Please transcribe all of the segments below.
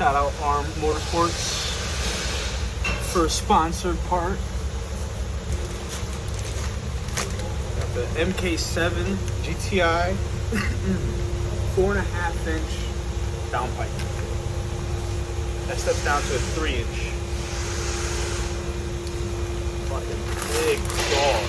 Shout out Arm Motorsports for a sponsored part. Got the MK7 GTI 4.5-inch downpipe. That steps down to a 3-inch. Fucking big dog.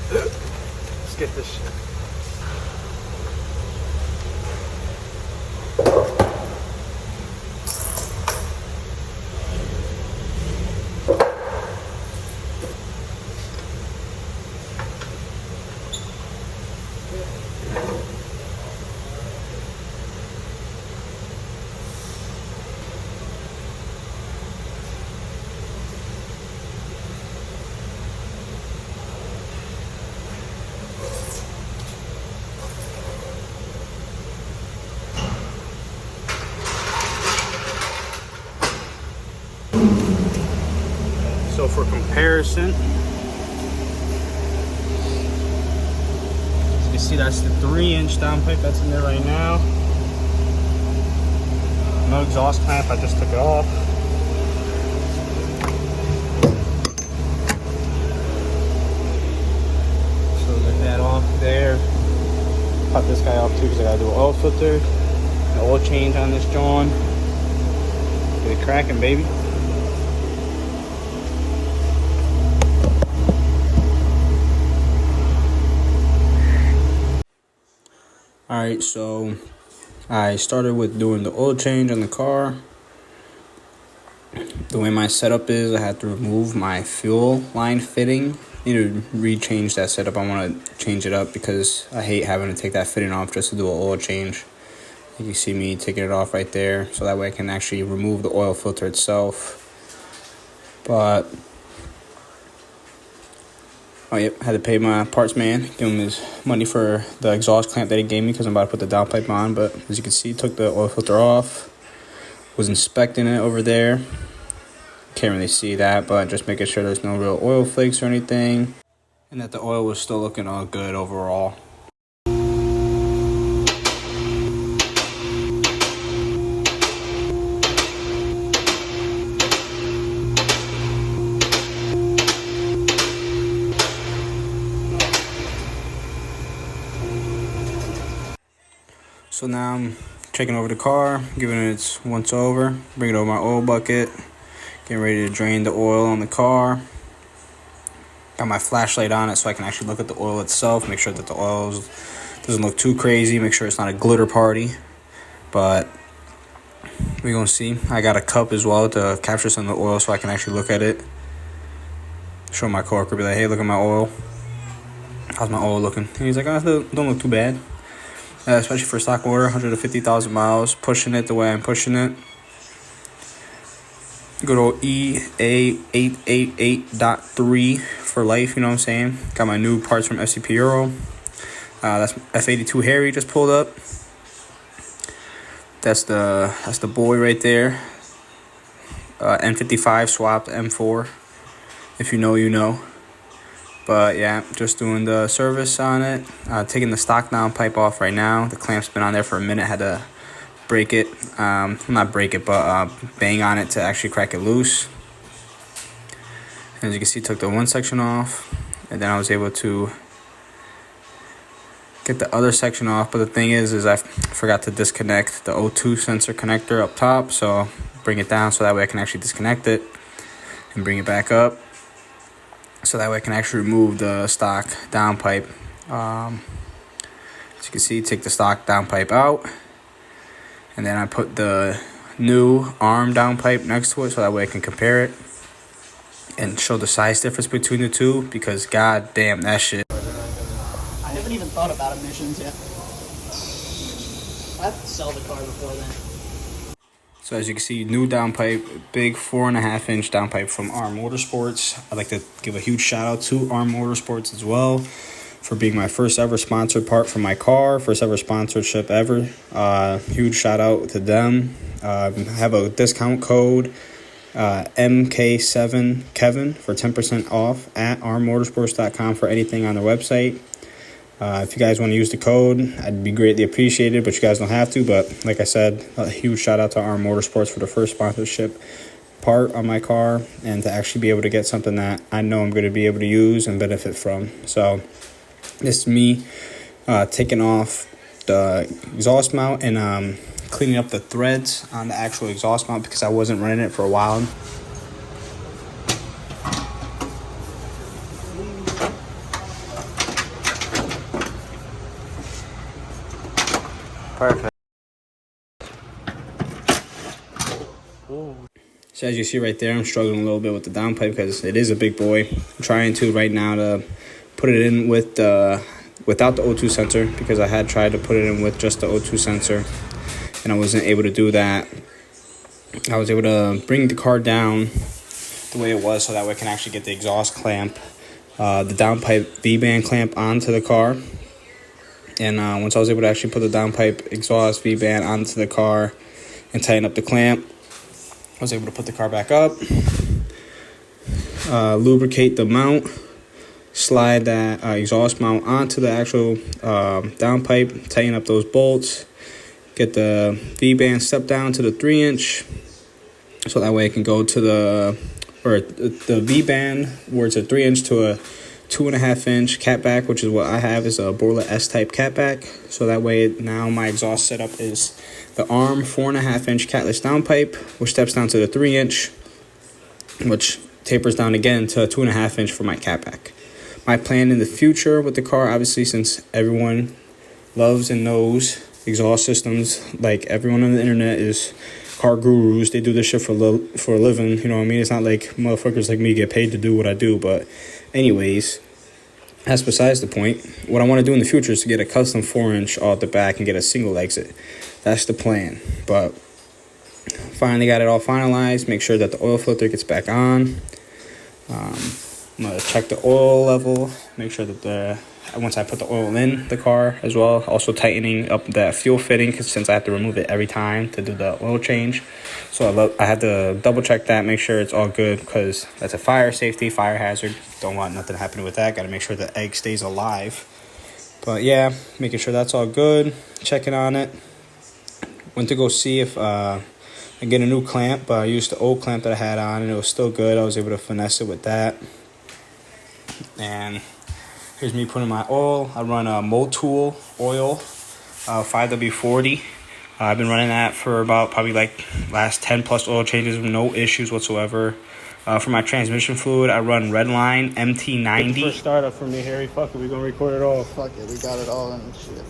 Let's get this shit. So for comparison, as you can see, that's the 3-inch downpipe that's in there right now. No exhaust clamp, I just took it off. So get that off there. Cut this guy off too because I gotta do an oil filter, an oil change on this John. Get it cracking, baby. Alright, so I started with doing the oil change on the car. The way my setup is, I had to remove my fuel line fitting. I need to re-change that setup. I want to change it up because I hate having to take that fitting off just to do an oil change. You can see me taking it off right there, so that way I can actually remove the oil filter itself. But oh yep, had to pay my parts man, give him his money for the exhaust clamp that he gave me because I'm about to put the downpipe on. But as you can see, took the oil filter off, was inspecting it over there. Can't really see that, but just making sure there's no real oil flakes or anything, and that the oil was still looking all good overall. So now I'm checking over the car, giving it its once over, bring it over my oil bucket, getting ready to drain the oil on the car. Got my flashlight on it so I can actually look at the oil itself, make sure that the oil doesn't look too crazy, make sure it's not a glitter party. But we're gonna see. I got a cup as well to capture some of the oil so I can actually look at it. Show my coworker, be like, hey, look at my oil. How's my oil looking? And he's like, oh, it don't look too bad. Especially for stock motor, 150,000 miles, pushing it the way I'm pushing it. Good old EA888.3 for life, you know what I'm saying? Got my new parts from FCP Euro. That's F82 Harry just pulled up. That's the boy right there. N55 swapped M4. If you know, you know. But yeah, just doing the service on it. Taking the stock downpipe off right now. The clamp's been on there for a minute. Had to break it. Not break it, but bang on it to actually crack it loose. And as you can see, took the one section off. And then I was able to get the other section off. But the thing is I forgot to disconnect the O2 sensor connector up top. So bring it down so that way I can actually disconnect it and bring it back up. So that way I can actually remove the stock downpipe. As you can see, take the stock downpipe out. And then I put the new arm downpipe next to it so that way I can compare it and show the size difference between the two, because god damn, that shit. I haven't even thought about emissions yet. I have to sell the car before then. So as you can see, new downpipe, big 4.5-inch downpipe from Motorsports. I'd like to give a huge shout out to Motorsports as well for being my first ever sponsored part for my car, first ever sponsorship ever. Huge shout out to them. I have a discount code, MK7 Kevin, for 10% off at armmotorsports.com for anything on their website. If you guys want to use the code, I'd be greatly appreciated, but you guys don't have to. But like I said, a huge shout out to Motorsports for the first sponsorship part on my car, and to actually be able to get something that I know I'm going to be able to use and benefit from. So this is me taking off the exhaust mount and cleaning up the threads on the actual exhaust mount because I wasn't running it for a while. Perfect. So as you see right there, I'm struggling a little bit with the downpipe because it is a big boy. I'm trying to right now to put it in with without the O2 sensor because I had tried to put it in with just the O2 sensor and I wasn't able to do that. I was able to bring the car down the way it was so that way I can actually get the exhaust clamp, the downpipe V-band clamp onto the car. And once I was able to actually put the downpipe exhaust V-band onto the car and tighten up the clamp, I was able to put the car back up, lubricate the mount, slide that exhaust mount onto the actual downpipe, tighten up those bolts, get the V-band step down to the 3-inch, so that way it can go to the V-band where it's a 3-inch to a 2.5-inch catback, which is what I have, is a Borla S-type catback. So that way now my exhaust setup is the 4.5-inch Catless downpipe, which steps down to the 3-inch, which tapers down again to a 2.5-inch for my catback. My plan in the future with the car, obviously, since everyone loves and knows exhaust systems, like everyone on the internet is car gurus. They do this shit for a living, you know what I mean? It's not like motherfuckers like me get paid to do what I do, but anyways, that's besides the point. What I want to do in the future is to get a custom 4-inch off the back and get a single exit. That's the plan. But finally got it all finalized. Make sure that the oil filter gets back on. I'm going to check the oil level. Make sure that once I put the oil in the car as well. Also tightening up that fuel fitting since I have to remove it every time to do the oil change. So I had to double check that, make sure it's all good because that's a fire safety, fire hazard. Don't want nothing happening with that. Got to make sure the egg stays alive. But yeah, making sure that's all good. Checking on it. Went to go see if I get a new clamp. I used the old clamp that I had on and it was still good. I was able to finesse it with that. And here's me putting my oil. I run a Motul oil, 5W40. I've been running that for about probably like last 10 plus oil changes with no issues whatsoever. For my transmission fluid, I run Redline MT90. First startup for me, Harry. Fuck it, we gonna record it all. Fuck it, we got it all in and shit.